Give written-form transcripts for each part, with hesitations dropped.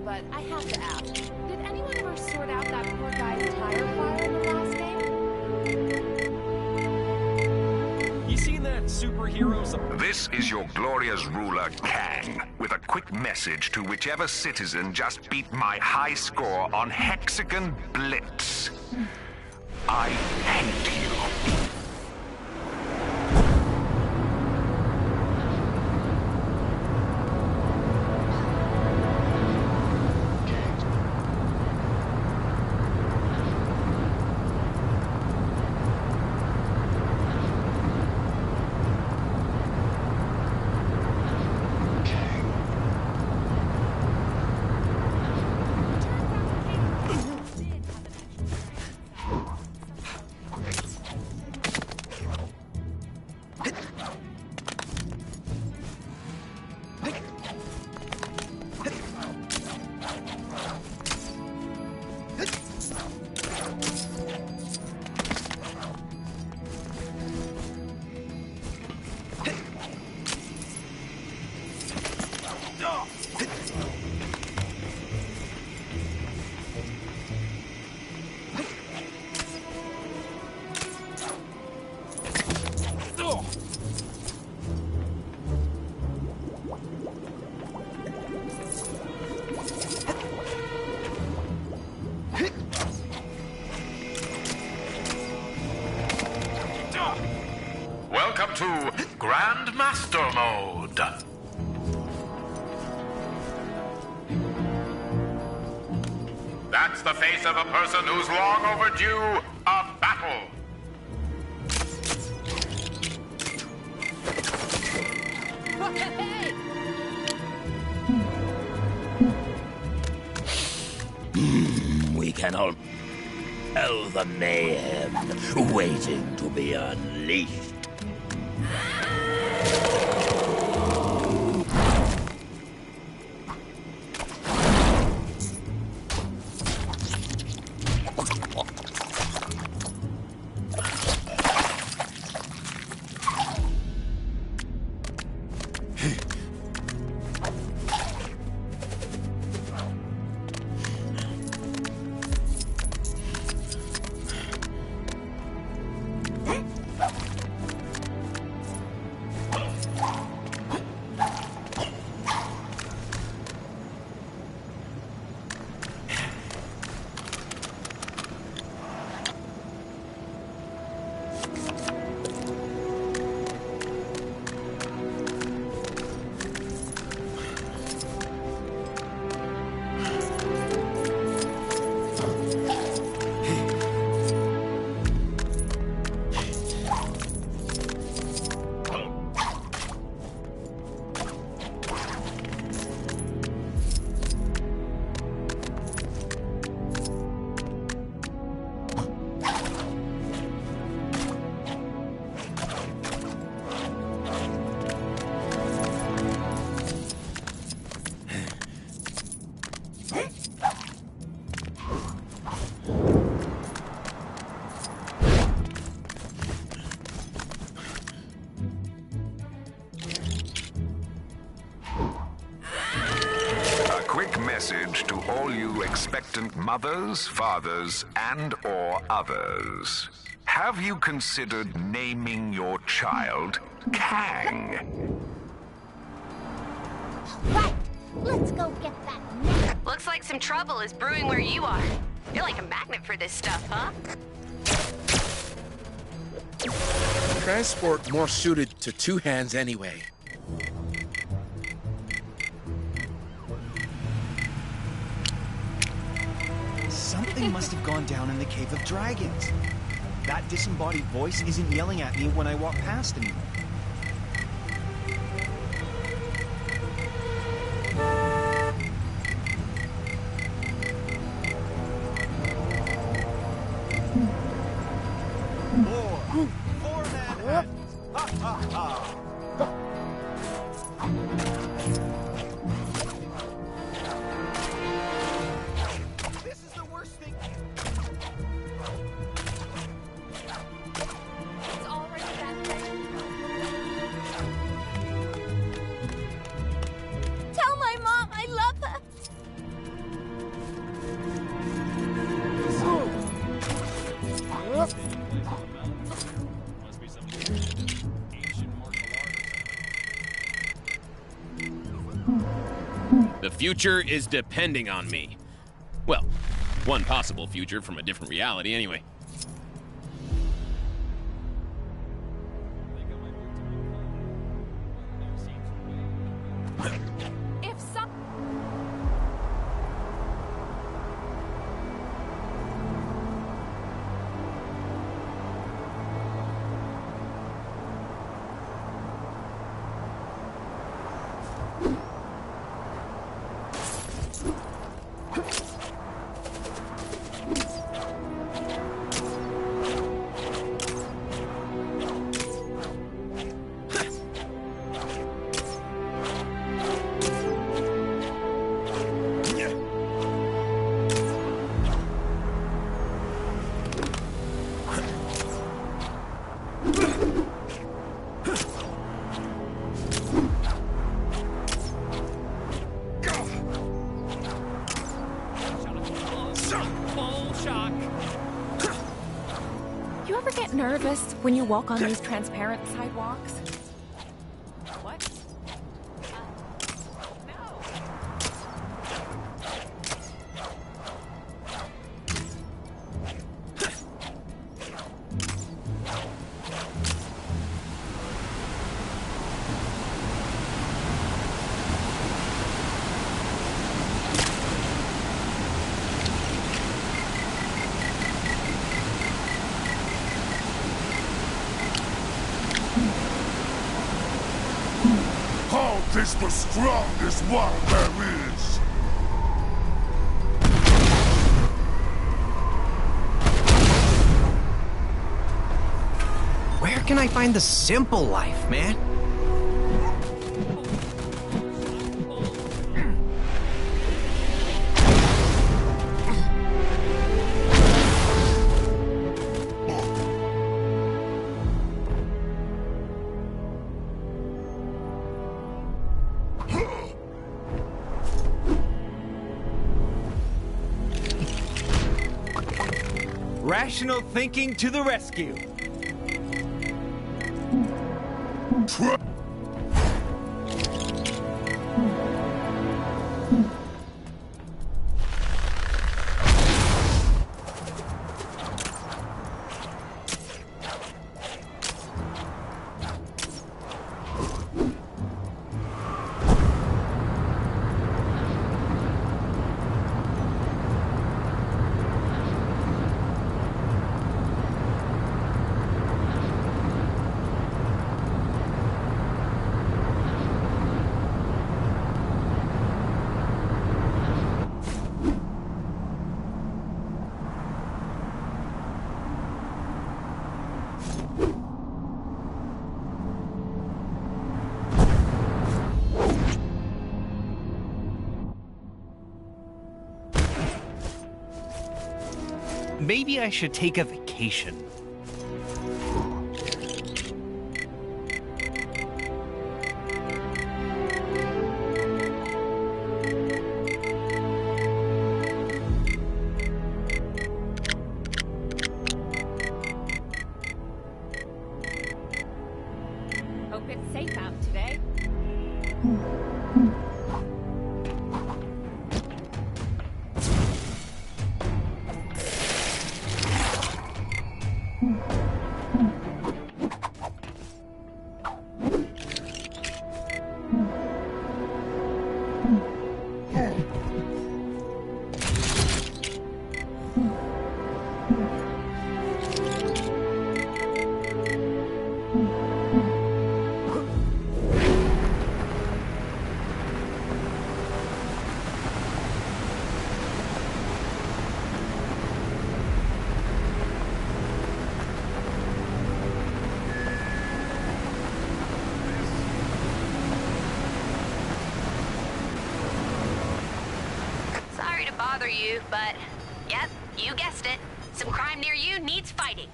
But I have to ask, did anyone ever sort out that poor guy's tire fire in the last game? You seen that superheroes? This is your glorious ruler, Kang, with a quick message to whichever citizen just beat my high score on Hexagon Blitz. I hate you. Welcome to Grandmaster Mode. That's the face of a person who's long overdue a battle. We can all smell the mayhem waiting to be unleashed. Message to all you expectant mothers, fathers, and/or others. Have you considered naming your child Kang? Right. Let's go get that net. Looks like some trouble is brewing where you are. You're like a magnet for this stuff, huh? Transport more suited to two hands anyway. Something must have gone down in the Cave of Dragons. That disembodied voice isn't yelling at me when I walk past anymore. Four Manhattans! Ha ha ha! This is the worst thing. future is depending on me. Well, one possible future from a different reality, anyway. If some... You ever get nervous when you walk on these transparent sidewalks? What? No. This the strongest one there is. Where can I find the simple life, man? Rational thinking to the rescue. Maybe I should take a vacation. Hope it's safe out today. Sorry to bother you, but yep, you guessed it. Some crime near you needs fighting.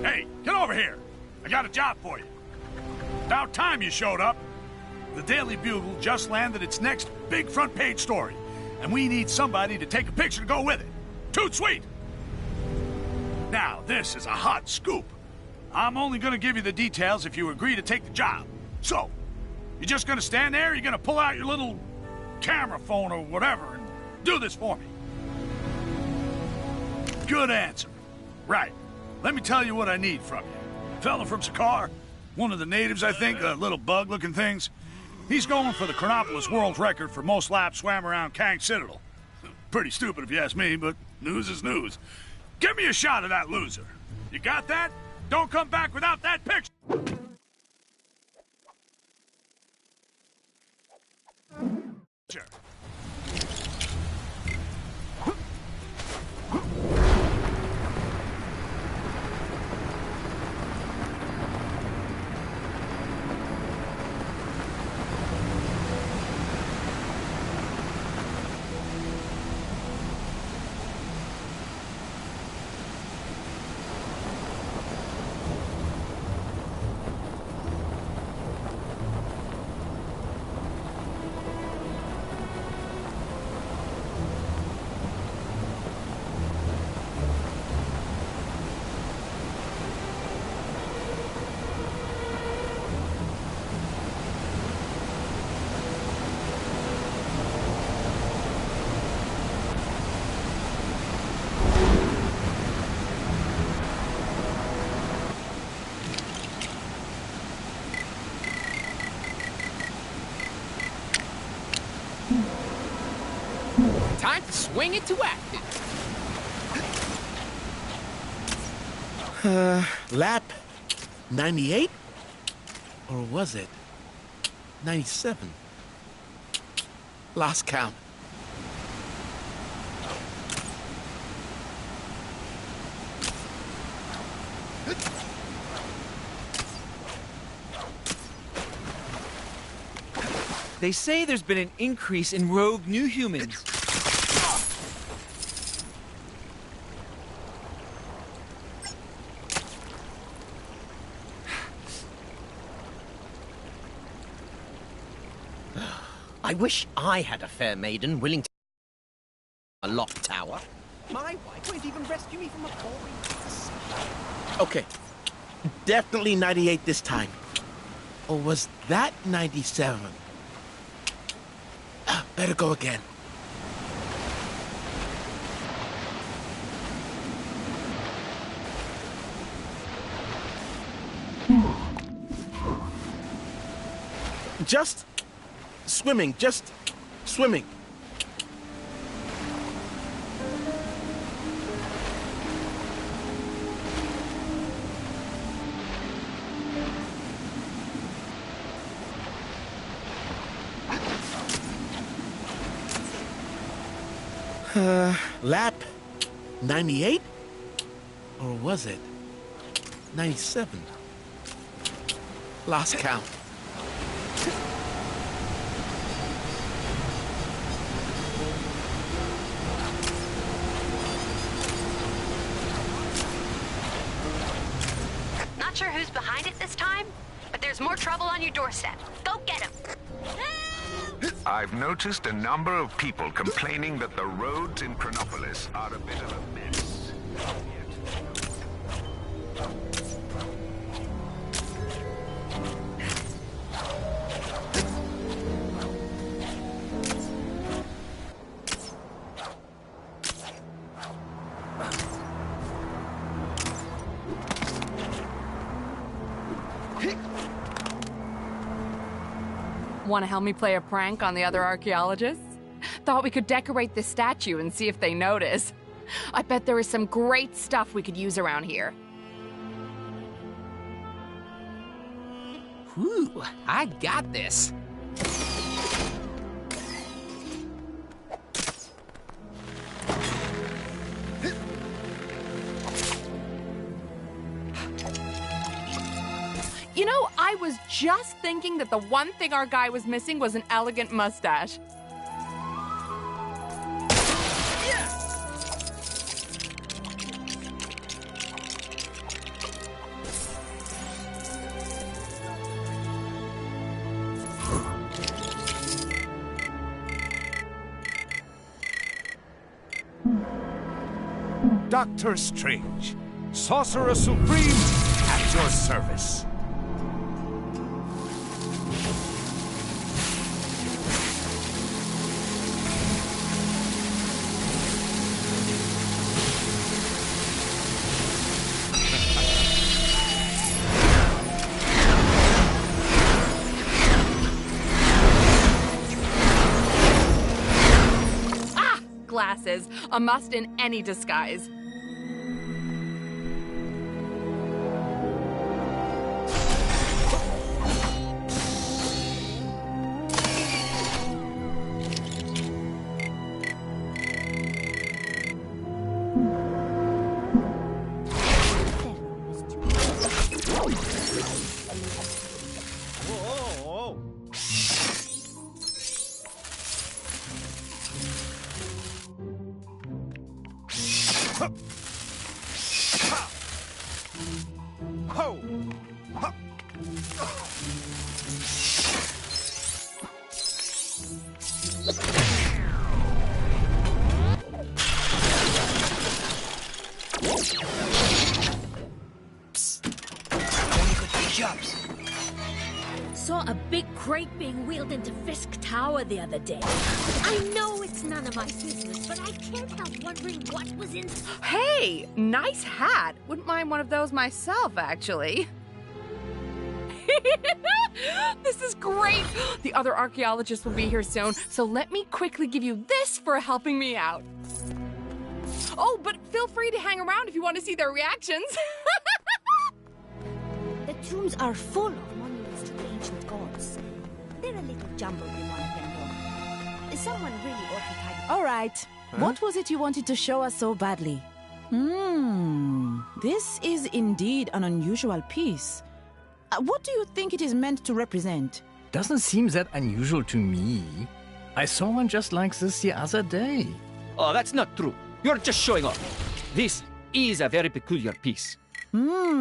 Hey, get over here. I got a job for you. About time you showed up. the Daily Bugle just landed its next big front page story, and we need somebody to take a picture to go with it. Toot sweet! Now, this is a hot scoop. I'm only gonna give you the details if you agree to take the job. So, you just gonna stand there, or you gonna pull out your little camera phone or whatever and do this for me? Good answer. Right. Let me tell you what I need from you. Fella from Sakaar, one of the natives, I think, little bug-looking things. He's going for the Chronopolis world record for most laps swam around Kang Citadel. Pretty stupid if you ask me, but news is news. Give me a shot of that loser. You got that? Don't come back without that picture. Sure. Time to swing it to acting. Lap 98? Or was it 97? Lost count. They say there's been an increase in rogue new humans. I wish I had a fair maiden willing to a lock tower. My wife won't even rescue me from a falling. Okay. Definitely 98 this time. Or was that 97? Better go again. Just swimming, just swimming. Lap 98? Or was it 97? Lost count. Not sure who's behind it this time, but there's more trouble on your doorstep. Go get him. I've noticed a number of people complaining that the roads in Chronopolis are a bit of a mess. Want to help me play a prank on the other archaeologists? Thought we could decorate this statue and see if they notice. I bet there is some great stuff we could use around here. Whew, I got this. You know, I was just thinking that the one thing our guy was missing was an elegant mustache. Doctor Strange, Sorcerer Supreme, at your service. Glasses, a must in any disguise. Saw a big crate being wheeled into Fisk Tower the other day. I know it's none of my business, but I can't help wondering what was in... Hey, nice hat. Wouldn't mind one of those myself, actually. This is great. The other archaeologists will be here soon, so let me quickly give you this for helping me out. Oh, but feel free to hang around if you want to see their reactions. The tombs are full of monuments to the ancient gods. They're a little jumbled in one of them, though. Someone really ought to tidy. All right. Huh? What was it you wanted to show us so badly? This is indeed an unusual piece. What do you think it is meant to represent? Doesn't seem that unusual to me. I saw one just like this the other day. Oh, that's not true. You're just showing off. This is a very peculiar piece.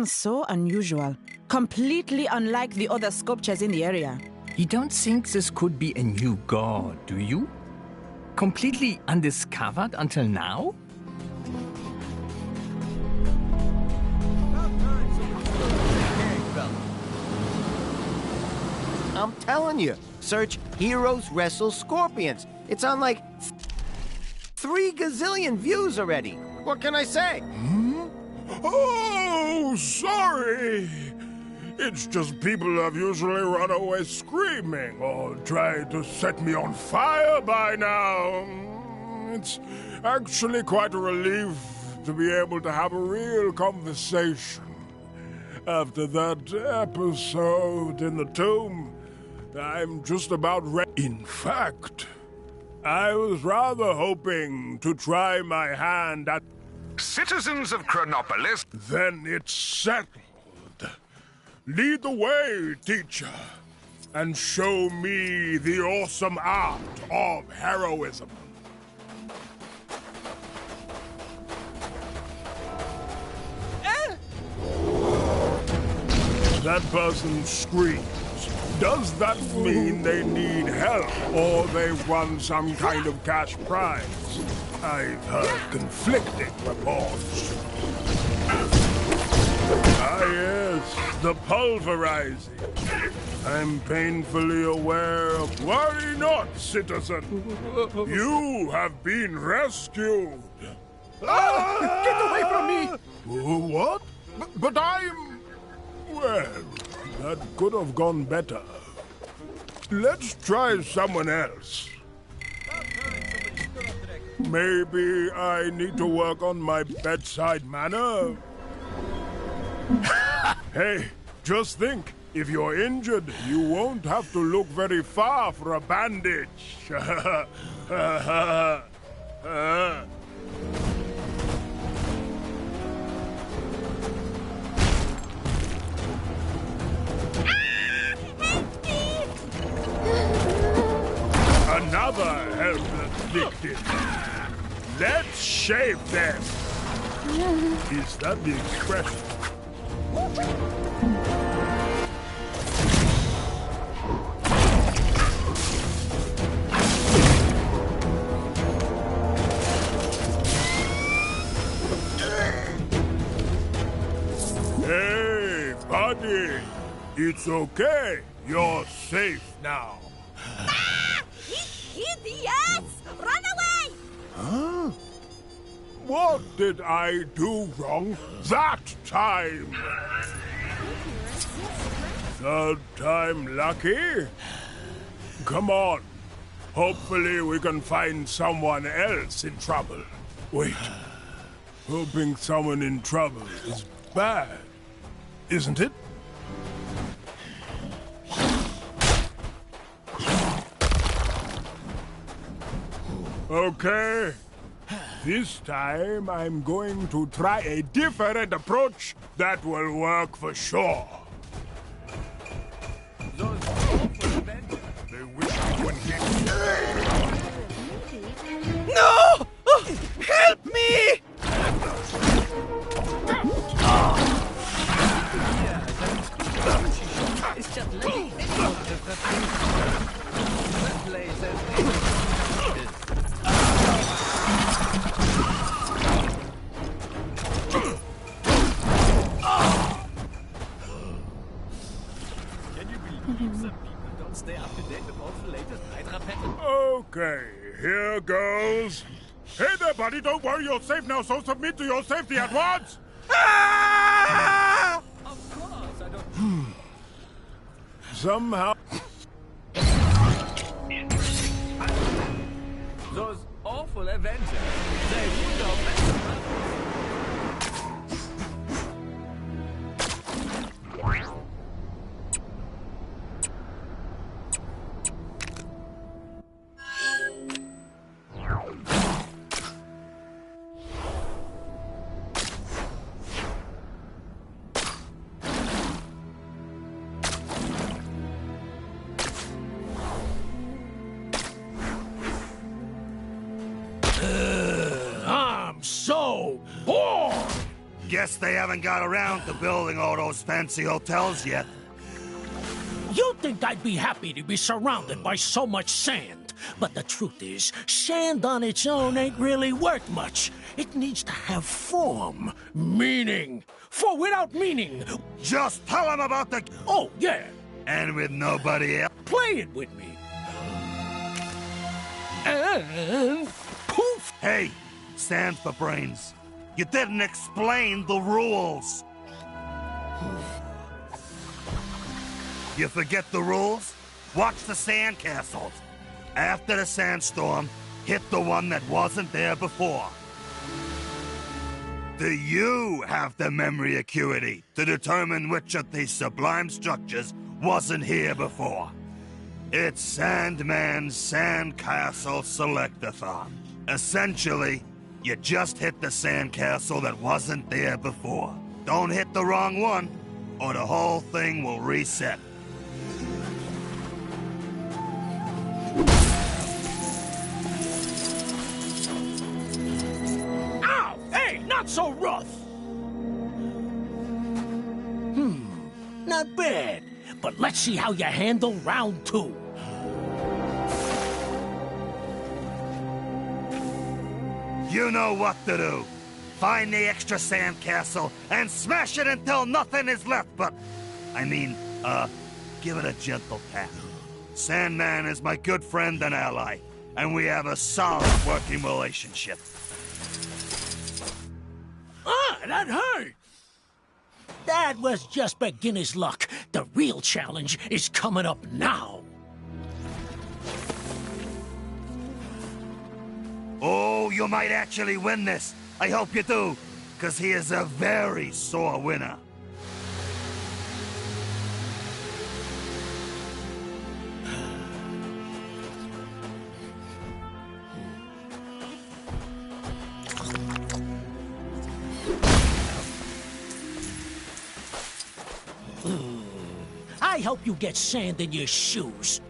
So unusual. Completely unlike the other sculptures in the area. You don't think this could be a new god, do you? Completely undiscovered until now? I'm telling you, search Heroes Wrestle Scorpions. It's on like 3 gazillion views already. What can I say? Oh, sorry. It's just people have usually run away screaming or tried to set me on fire by now. It's actually quite a relief to be able to have a real conversation. After that episode in the tomb, I'm just about ready. In fact, I was rather hoping to try my hand at... Citizens of Chronopolis. Then it's settled. Lead the way, teacher, and show me the awesome art of heroism. That person screams. Does that mean they need help, or they've won some kind of cash prize? I've heard conflicting reports. Ah, yes, the pulverizing. I'm painfully aware of... Worry not, citizen. You have been rescued. Get away from me! What? But I'm... Well, that could have gone better. Let's try someone else. Maybe I need to work on my bedside manner. Hey, just think, if you're injured, you won't have to look very far for a bandage. Another helpless victim. Let's shave them. Is that the expression? It's okay. You're safe now. Idiots! Run away! Huh? What did I do wrong that time? Third time lucky? Come on. Hopefully we can find someone else in trouble. Wait. Hoping someone in trouble is bad, isn't it? Okay. This time I'm going to try a different approach that will work for sure. They wish I would get... No! Help me! Okay, here goes. Hey there, buddy, don't worry, you're safe now, so submit to your safety at once! Of course, I don't... Somehow... Those awful Avengers, they would have... So bored! Guess they haven't got around to building all those fancy hotels yet. You'd think I'd be happy to be surrounded by so much sand. But the truth is, sand on its own ain't really worth much. It needs to have form, meaning. For without meaning... Just tell them about the... Oh, yeah. And with nobody else. Play it with me. And... poof! Hey! Sand for brains. You didn't explain the rules. You forget the rules? Watch the sandcastles. After the sandstorm, hit the one that wasn't there before. Do you have the memory acuity to determine which of these sublime structures wasn't here before? It's Sandman's Sandcastle Selectathon. Essentially, you just hit the sandcastle that wasn't there before. Don't hit the wrong one, or the whole thing will reset. Ow! Hey, not so rough! Not bad. But let's see how you handle round 2. You know what to do. Find the extra sandcastle and smash it until nothing is left but... give it a gentle tap. Sandman is my good friend and ally, and we have a solid working relationship. Ah, that hurt! That was just beginner's luck. The real challenge is coming up now. Oh, you might actually win this. I hope you do, because he is a very sore winner. I hope you get sand in your shoes.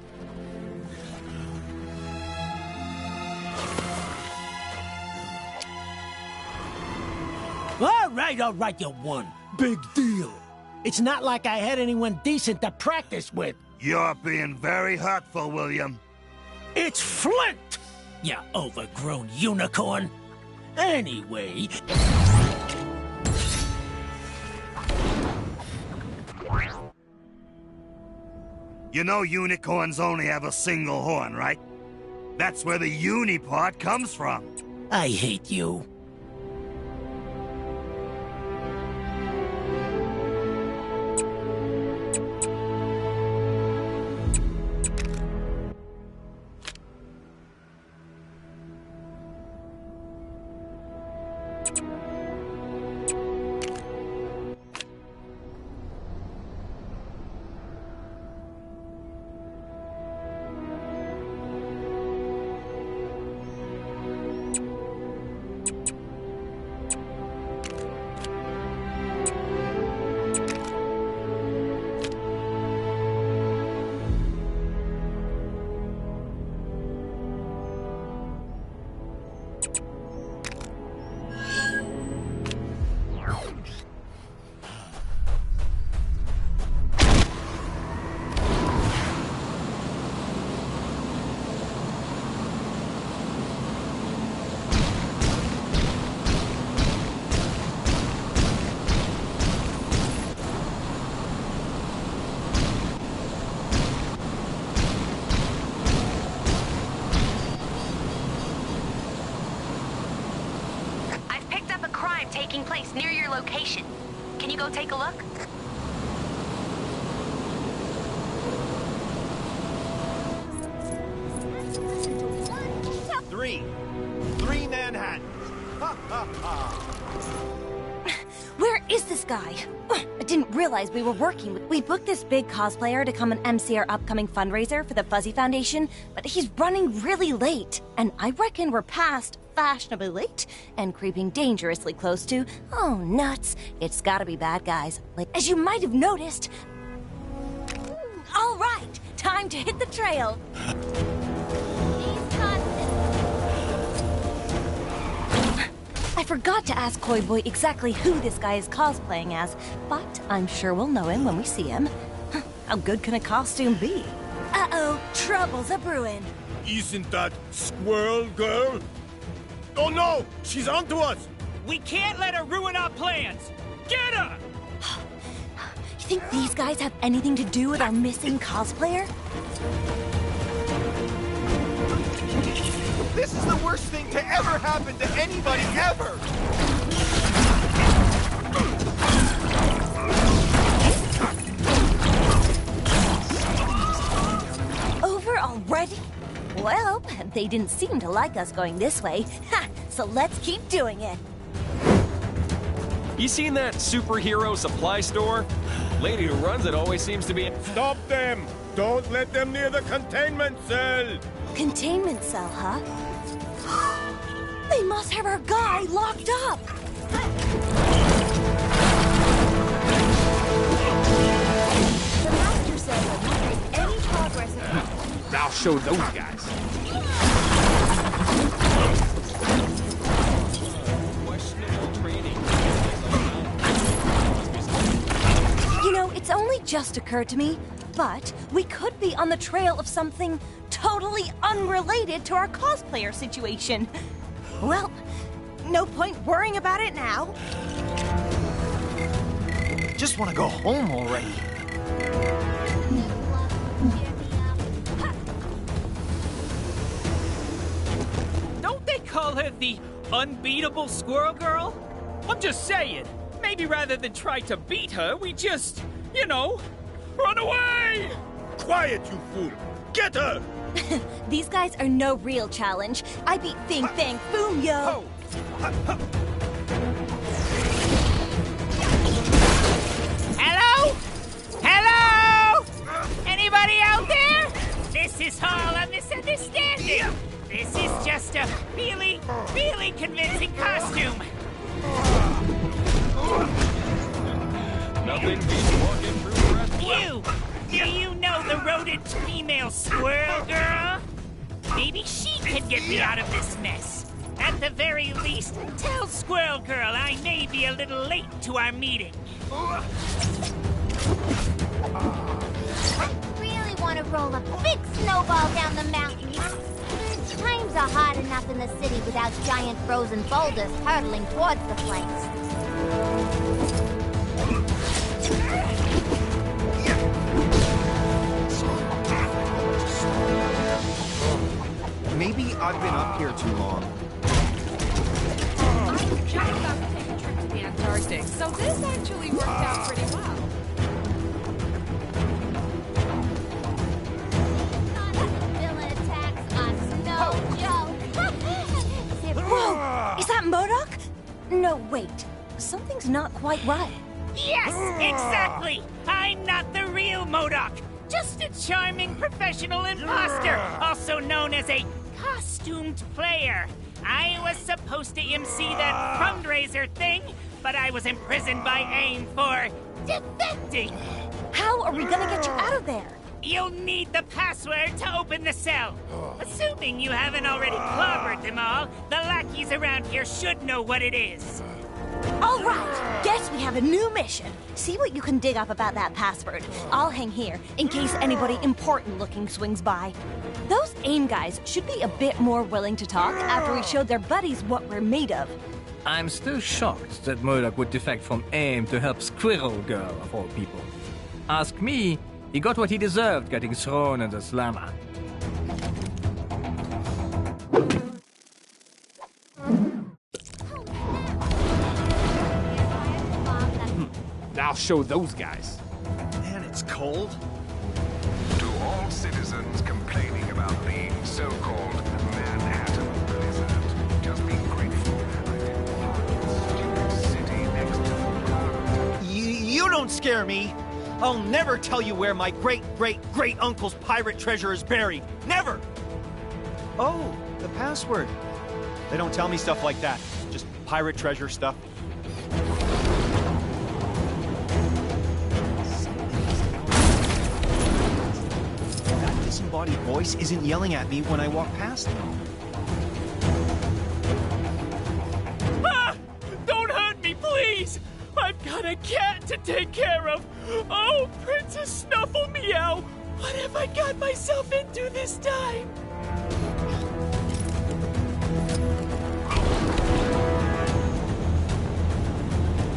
All right, you won. Big deal. It's not like I had anyone decent to practice with. You're being very hurtful, William. It's Flint, you overgrown unicorn. Anyway... You know unicorns only have a single horn, right? That's where the uni part comes from. I hate you. Taking place near your location. Can you go take a look? Three Manhattans. Ha ha ha. Where is this guy? I didn't realize we were working with... We booked this big cosplayer to come and MC our upcoming fundraiser for the Fuzzy Foundation, but he's running really late. And I reckon we're past fashionably late and creeping dangerously close to... Oh, nuts. It's gotta be bad guys. Like, as you might have noticed... All right, time to hit the trail. I forgot to ask Koi Boy exactly who this guy is cosplaying as, but I'm sure we'll know him when we see him. How good can a costume be? Uh-oh, trouble's a-brewing. Isn't that Squirrel Girl? Oh no! She's onto us! We can't let her ruin our plans! Get her! You think these guys have anything to do with our missing cosplayer? This is the worst thing to ever happen to anybody, ever! Over already? Well, they didn't seem to like us going this way. Ha! So let's keep doing it. You seen that superhero supply store? Lady who runs it always seems to be... Stop them! Don't let them near the containment cell! Containment cell, huh? They must have our guy locked up! The master said that we make any progress at all. I'll show those guys. You know, it's only just occurred to me, but we could be on the trail of something totally unrelated to our cosplayer situation. Well, no point worrying about it now. Just want to go home already. Don't they call her the unbeatable Squirrel Girl? I'm just saying, maybe rather than try to beat her, we just, you know, run away! Quiet, you fool! Get her! These guys are no real challenge. I beat Bing Bang Boom, yo! Hello? Hello? Anybody out there? This is all a misunderstanding. This is just a really, really convincing costume. Nothing beats walking through the rest. Do you know the rodent female Squirrel Girl? Maybe she can get me out of this mess. At the very least, tell Squirrel Girl I may be a little late to our meeting. I really want to roll a big snowball down the mountain. Times are hard enough in the city without giant frozen boulders hurtling towards the place. Maybe I've been up here too long. I was just about to take a trip to the Antarctic, so this actually worked out pretty well. Villain attacks us, no joke. Whoa! Is that MODOK? No, wait. Something's not quite right. Yes, exactly! I'm not the real MODOK. Just a charming professional imposter, also known as a costumed player. I was supposed to MC that fundraiser thing, but I was imprisoned by AIM for defecting. How are we gonna get you out of there? You'll need the password to open the cell. Assuming you haven't already clobbered them all, the lackeys around here should know what it is. All right, guess we have a new mission. See what you can dig up about that password. I'll hang here in case anybody important-looking swings by. Those AIM guys should be a bit more willing to talk after we showed their buddies what we're made of. I'm still shocked that MODOK would defect from AIM to help Squirrel Girl, of all people. Ask me, he got what he deserved getting thrown in the slammer. I'll show those guys. Man, it's cold. To all citizens complaining about the so-called Manhattan blizzard, just be grateful I didn't park in stupid city next to You don't scare me. I'll never tell you where my great-great-great-uncle's pirate treasure is buried. Never! Oh, the password. They don't tell me stuff like that. Just pirate treasure stuff. That disembodied voice isn't yelling at me when I walk past them. Ah! Don't hurt me, please! I've got a cat to take care of! Oh, Princess Snuffle Meow! What have I got myself into this time?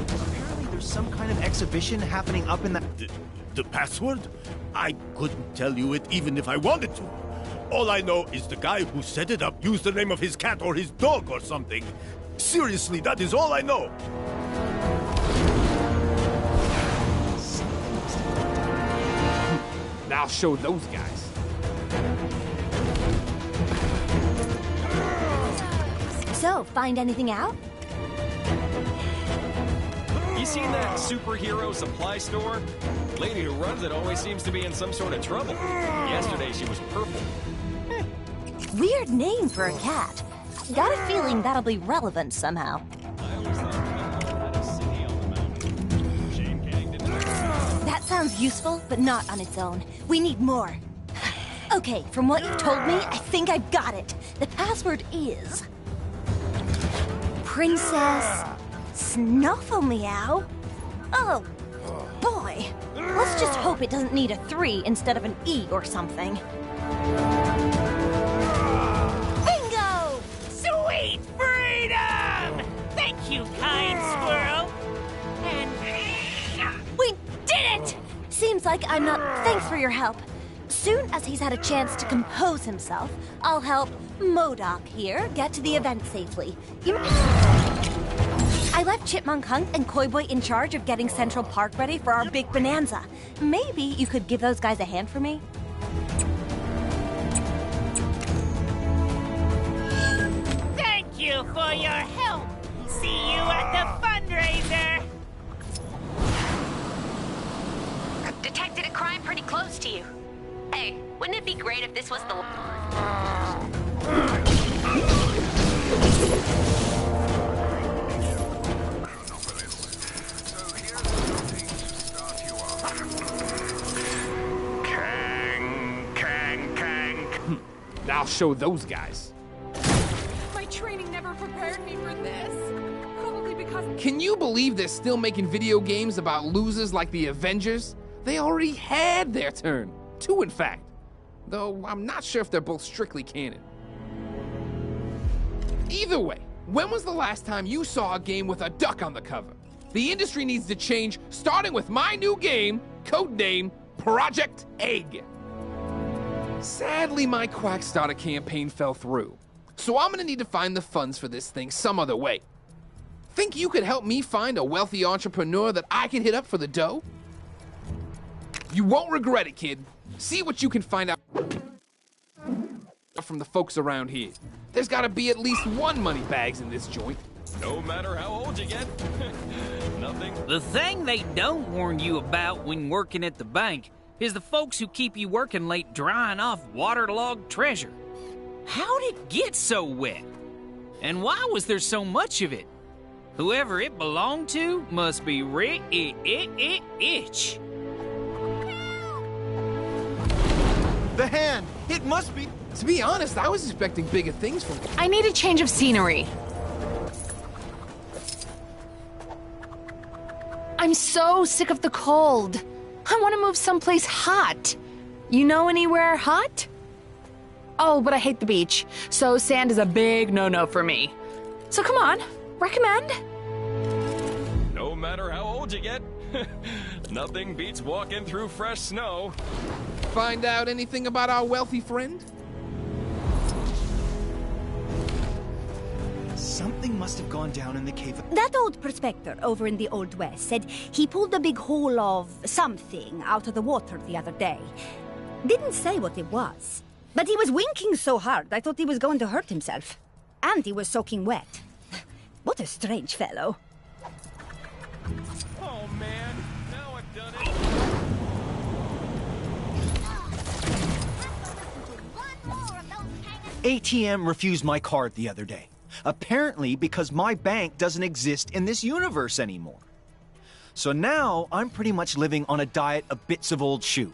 Apparently there's some kind of exhibition happening up in the... The password? I couldn't tell you it even if I wanted to. All I know is the guy who set it up used the name of his cat or his dog or something. Seriously, that is all I know. I'll show those guys. So, find anything out? You seen that superhero supply store? Lady who runs it always seems to be in some sort of trouble. Yesterday she was purple. Weird name for a cat. Got a feeling that'll be relevant somehow. That sounds useful, but not on its own. We need more. Okay, from what you've told me, I think I've got it. The password is... Princess Snuffle Meow? Oh, boy. Let's just hope it doesn't need a 3 instead of an E or something. Bingo! Sweet freedom! Thank you, kind squirrel. And... We did it! Seems like I'm not... Thanks for your help. Soon as he's had a chance to compose himself, I'll help MODOK here get to the event safely. I left Chipmunk Hunt and Koi Boy in charge of getting Central Park ready for our big bonanza. Maybe you could give those guys a hand for me? Thank you for your help. See you at the fundraiser. Detected a crime pretty close to you. Hey, wouldn't it be great if this was the... I'll show those guys. My training never prepared me for this. Probably because... Can you believe they're still making video games about losers like the Avengers? They already had their turn. 2, in fact. Though I'm not sure if they're both strictly canon. Either way, when was the last time you saw a game with a duck on the cover? The industry needs to change, starting with my new game, codename Project Egg. Sadly, my Quackstarter campaign fell through. So I'm gonna need to find the funds for this thing some other way. Think you could help me find a wealthy entrepreneur that I can hit up for the dough? You won't regret it, kid. See what you can find out from the folks around here. There's gotta be at least one money bags in this joint. No matter how old you get, nothing. The thing they don't warn you about when working at the bank is the folks who keep you working late drying off waterlogged treasure. How'd it get so wet? And why was there so much of it? Whoever it belonged to must be rich. The hand! It must be... To be honest, I was expecting bigger things from you. I need a change of scenery. I'm so sick of the cold. I want to move someplace hot. You know anywhere hot? Oh, but I hate the beach, so sand is a big no-no for me. So come on, recommend? No matter how old you get, nothing beats walking through fresh snow. Find out anything about our wealthy friend? Something must have gone down in the cave. That old prospector over in the Old West said he pulled a big hole of something out of the water the other day. Didn't say what it was, but he was winking so hard I thought he was going to hurt himself. And he was soaking wet. What a strange fellow. Oh man, now I've done it. ATM refused my card the other day. Apparently because my bank doesn't exist in this universe anymore. So now I'm pretty much living on a diet of bits of old shoe,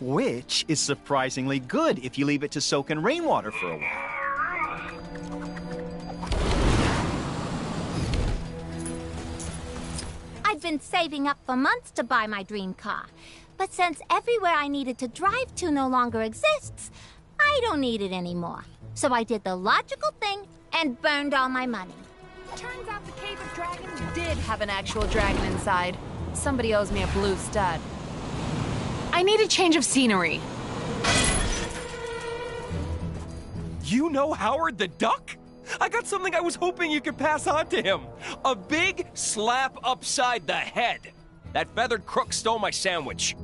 which is surprisingly good if you leave it to soak in rainwater for a while. I'd been saving up for months to buy my dream car. But since everywhere I needed to drive to no longer exists, I don't need it anymore. So I did the logical thing and burned all my money. Turns out the Cave of Dragons did have an actual dragon inside. Somebody owes me a blue stud. I need a change of scenery. You know Howard the Duck? I got something I was hoping you could pass on to him. A big slap upside the head. That feathered crook stole my sandwich.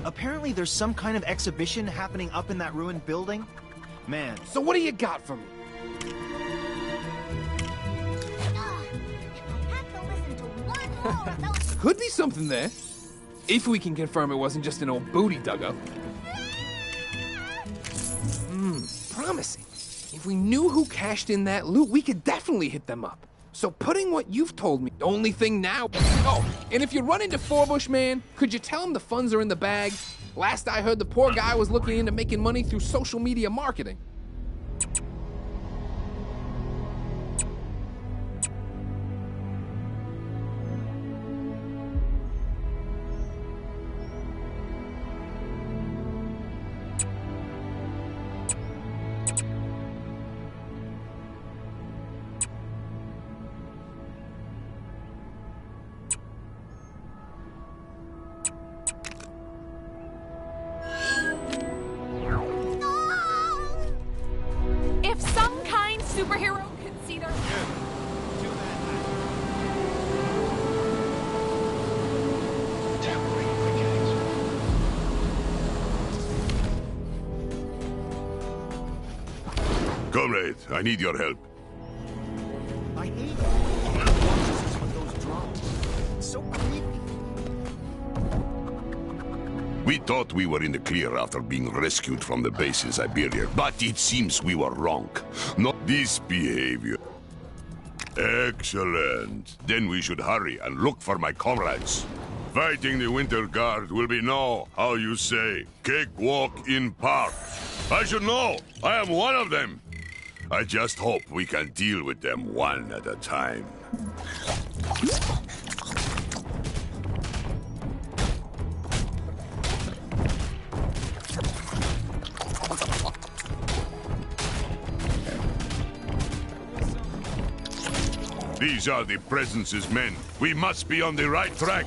Apparently there's some kind of exhibition happening up in that ruined building. Man. So what do you got for me? Could be something there. If we can confirm it wasn't just an old booty dug-up. Promising. If we knew who cashed in that loot, we could definitely hit them up. So putting what you've told me, the only thing now... Oh, and if you run into Forbush, man, could you tell him the funds are in the bag? Last I heard, the poor guy was looking into making money through social media marketing. If some kind superhero could see their... Comrade, I need your help. I hate it. With those drums. It's so creepy. We thought we were in the clear after being rescued from the base in Siberia, but it seems we were wrong. Not this behavior. Excellent. Then we should hurry and look for my comrades. Fighting the Winter Guard will be no, how you say, cakewalk in park. I should know. I am one of them. I just hope we can deal with them one at a time. These are the Presence's men. We must be on the right track.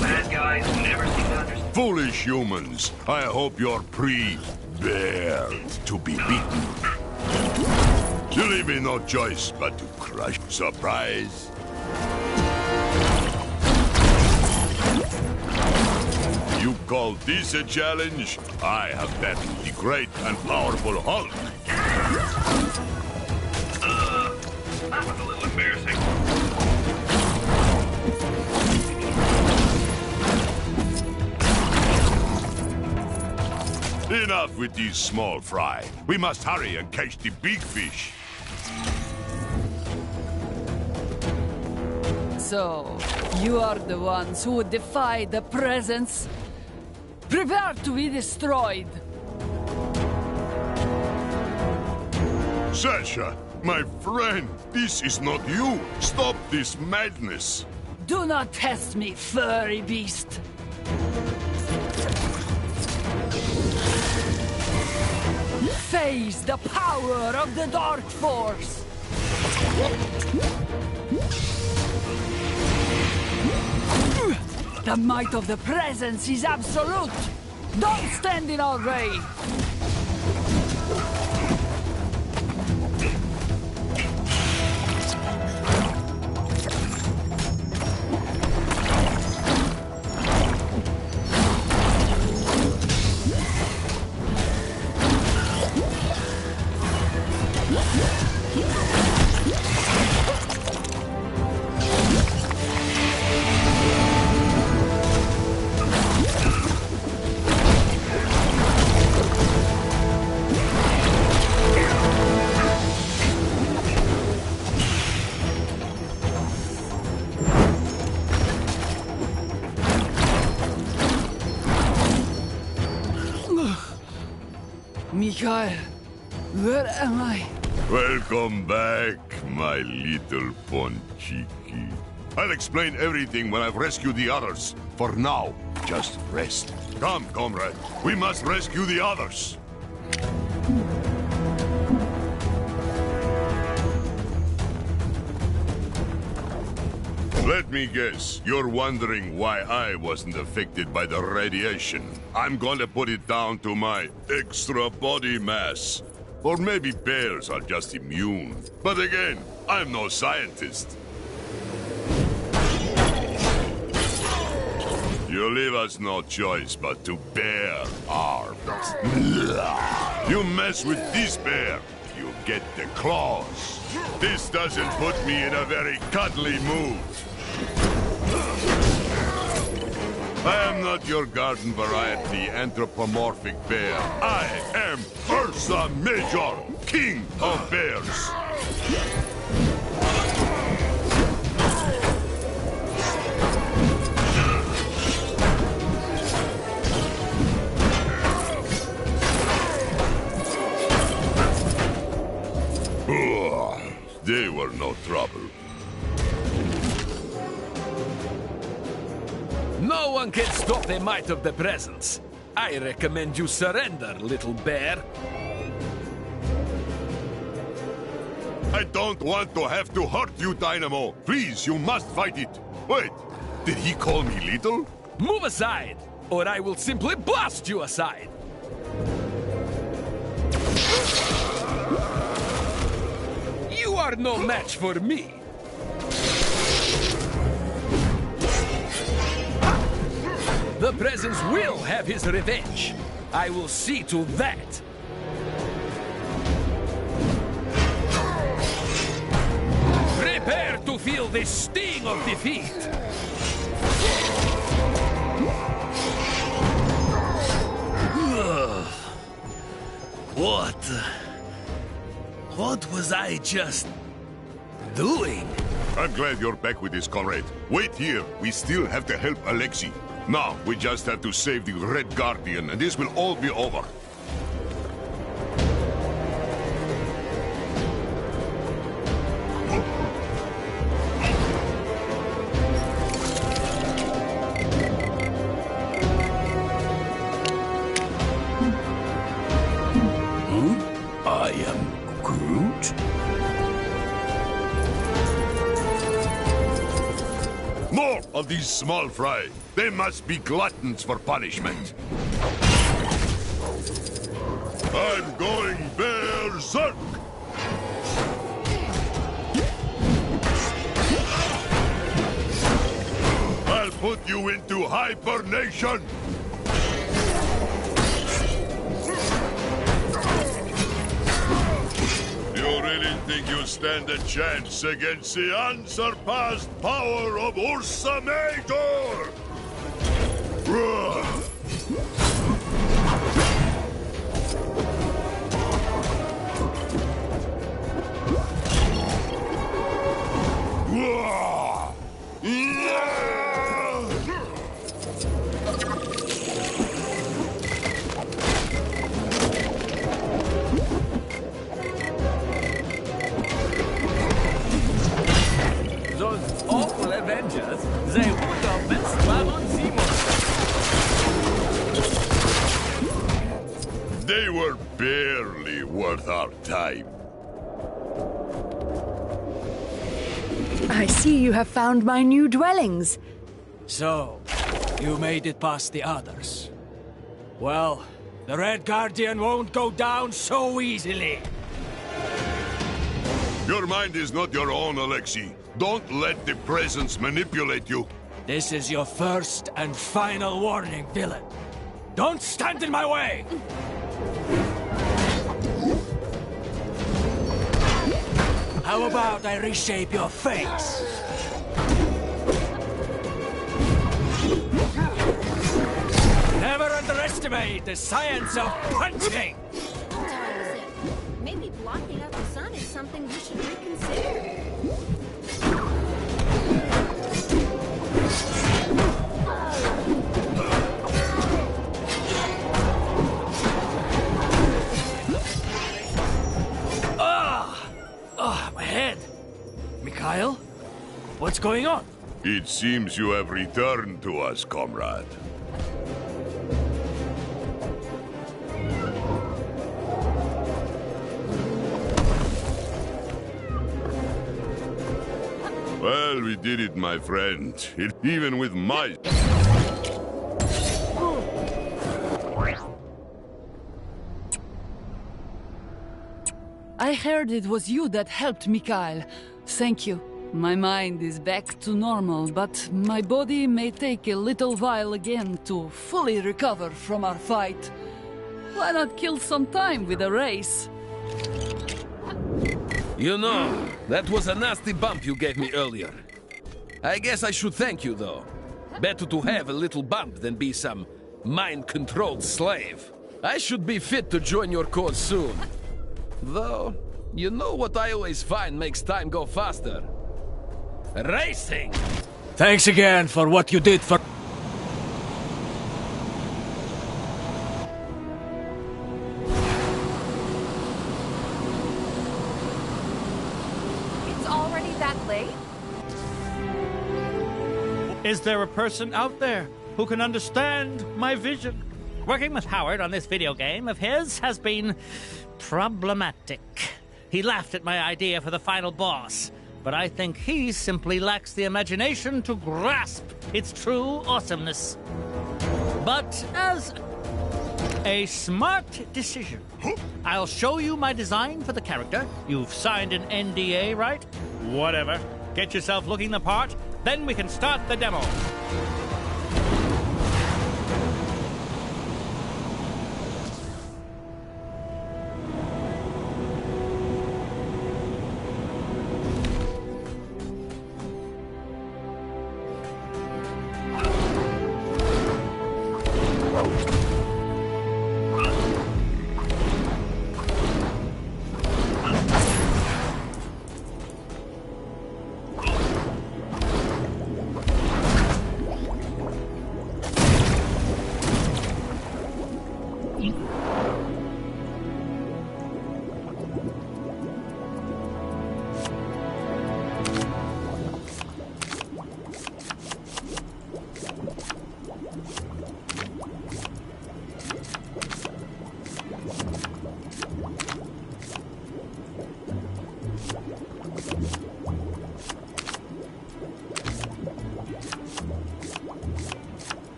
Bad guys never seem to understand. Foolish humans. I hope you're prepared to be beaten. You leave me no choice but to crush. Surprise. You call this a challenge? I have battled the great and powerful Hulk. That was a little embarrassing. Enough with these small fry. We must hurry and catch the big fish. So, you are the ones who would defy the Presence? Prepare to be destroyed! Sasha, my friend, this is not you. Stop this madness. Do not test me, furry beast! Face the power of the Dark Force! The might of the Presence is absolute! Don't stand in our way! Mikhail, where am I? Welcome back, my little Ponchiki. I'll explain everything when I've rescued the others. For now, just rest. Come, comrade. We must rescue the others. Let me guess, you're wondering why I wasn't affected by the radiation. I'm gonna put it down to my extra body mass. Or maybe bears are just immune. But again, I'm no scientist. You leave us no choice but to bear arms. You mess with this bear, you get the claws. This doesn't put me in a very cuddly mood. I am not your garden variety anthropomorphic bear. I am Ursa Major, King of Bears. They were no trouble. No one can stop the might of the Presence. I recommend you surrender, little bear. I don't want to have to hurt you, Dynamo. Please, you must fight it. Wait, did he call me little? Move aside, or I will simply blast you aside. You are no match for me. The Presence will have his revenge. I will see to that. Prepare to feel the sting of defeat. What was I just doing? I'm glad you're back with this, comrade. Wait here. We still have to help Alexei. Now, we just have to save the Red Guardian, and this will all be over. I am Groot? of these small fry. They must be gluttons for punishment. I'm going berserk! I'll put you into hibernation! You really think you stand a chance against the unsurpassed power of Ursa Major? Those awful Avengers, they would have best Baron Zemo. They were barely worth our time. I see you have found my new dwellings. So, you made it past the others. Well, the Red Guardian won't go down so easily. Your mind is not your own, Alexei. Don't let the presence manipulate you. This is your first and final warning, villain. Don't stand in my way! How about I reshape your face? Never underestimate the science of punching! Maybe blocking out the sun is something we should reconsider. My head. Mikhail? What's going on? It seems you have returned to us, comrade. Well, we did it, my friend. Even with my... I heard it was you that helped Mikhail. Thank you. My mind is back to normal, but my body may take a little while again to fully recover from our fight. Why not kill some time with a race? You know, that was a nasty bump you gave me earlier. I guess I should thank you, though. Better to have a little bump than be some mind-controlled slave. I should be fit to join your cause soon. Though, you know what I always find makes time go faster? Racing! Thanks again for what you did for... It's already that late? Is there a person out there who can understand my vision? Working with Howard on this video game of his has been problematic. He laughed at my idea for the final boss, but I think he simply lacks the imagination to grasp its true awesomeness. But as a smart decision, I'll show you my design for the character. You've signed an NDA, right? Whatever. Get yourself looking the part, then we can start the demo.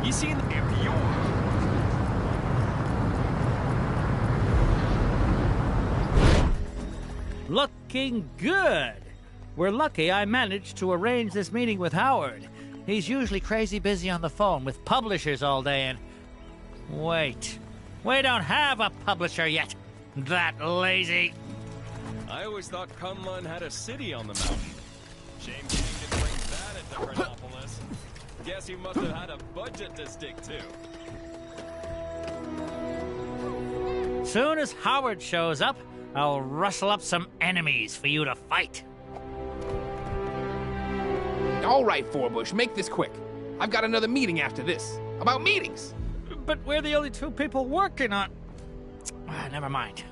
You seen the yours? Looking good. We're lucky I managed to arrange this meeting with Howard. He's usually crazy busy on the phone with publishers all day and... Wait. We don't have a publisher yet. That lazy. I always thought Kunlun had a city on the mountain. Shame King didn't bring that into Chronopolis. Guess he must have had a budget to stick to. Soon as Howard shows up, I'll rustle up some enemies for you to fight. All right, Forbush, make this quick. I've got another meeting after this. About meetings. But we're the only two people working on... never mind.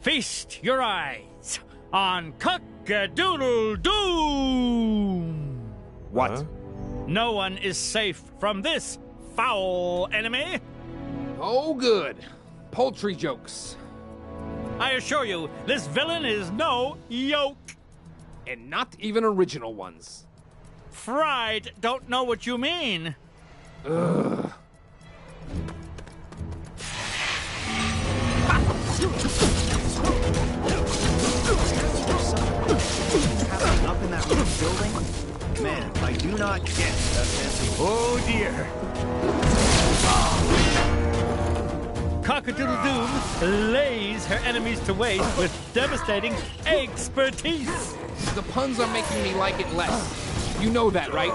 Feast your eyes on Cock-a-doodle-doo! What? Huh? No one is safe from this foul enemy. Oh, good. Poultry jokes. I assure you, this villain is no yoke. And not even original ones. Fried don't know what you mean. Ugh. Up in that roof building? Man, I do not get that fancy. Oh dear. Cock-a-doodle-doom lays her enemies to waste with devastating expertise. The puns are making me like it less. You know that, right?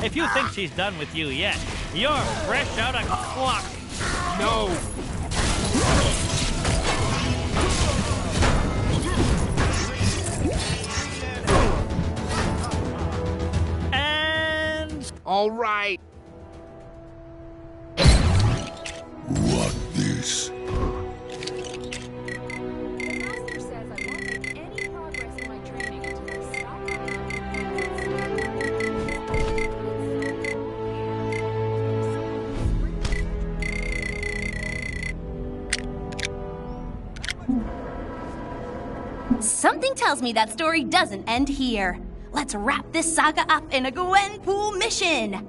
If you think she's done with you yet, you're fresh out of clock. No. And... All right. What this? Something tells me that story doesn't end here. Let's wrap this saga up in a Gwenpool mission!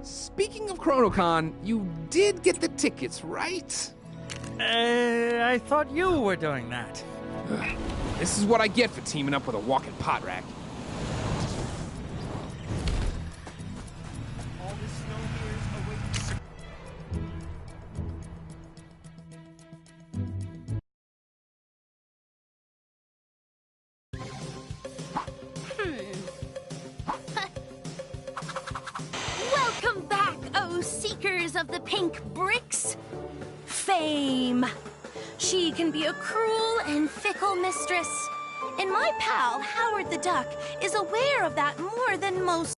Speaking of ChronoCon, you did get the tickets, right? I thought you were doing that. This is what I get for teaming up with a walking pot rack. Welcome back, oh seekers of the pink bricks! Fame! She can be a cruel and fickle mistress. And my pal, Howard the Duck, is aware of that more than most